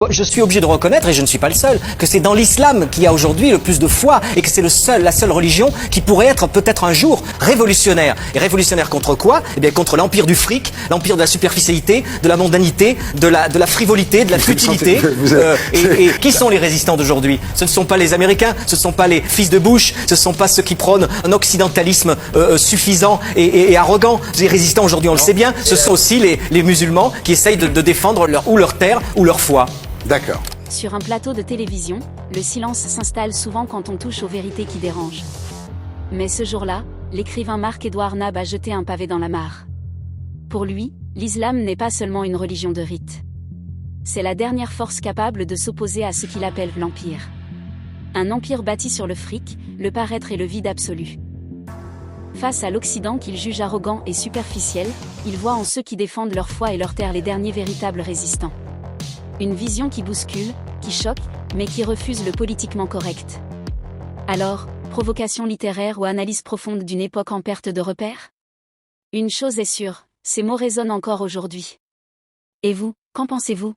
Je suis obligé de reconnaître, et je ne suis pas le seul, que c'est dans l'islam qu'il y a aujourd'hui le plus de foi et que c'est la seule religion qui pourrait être peut-être un jour révolutionnaire. Et révolutionnaire contre quoi? Eh bien contre l'empire du fric, l'empire de la superficialité, de la mondanité, de la frivolité, de la futilité. Et qui sont les résistants d'aujourd'hui? Ce ne sont pas les Américains, ce ne sont pas les fils de Bush, ce ne sont pas ceux qui prônent un occidentalisme suffisant et arrogant. Les résistants aujourd'hui, on le sait bien, ce sont aussi les musulmans qui essayent de défendre leur terre ou leur foi. D'accord. Sur un plateau de télévision, le silence s'installe souvent quand on touche aux vérités qui dérangent. Mais ce jour-là, l'écrivain Marc-Édouard Nab a jeté un pavé dans la mare. Pour lui, l'islam n'est pas seulement une religion de rite. C'est la dernière force capable de s'opposer à ce qu'il appelle l'empire. Un empire bâti sur le fric, le paraître et le vide absolu. Face à l'Occident qu'il juge arrogant et superficiel, il voit en ceux qui défendent leur foi et leur terre les derniers véritables résistants. Une vision qui bouscule, qui choque, mais qui refuse le politiquement correct. Alors, provocation littéraire ou analyse profonde d'une époque en perte de repères? Une chose est sûre, ces mots résonnent encore aujourd'hui. Et vous, qu'en pensez-vous?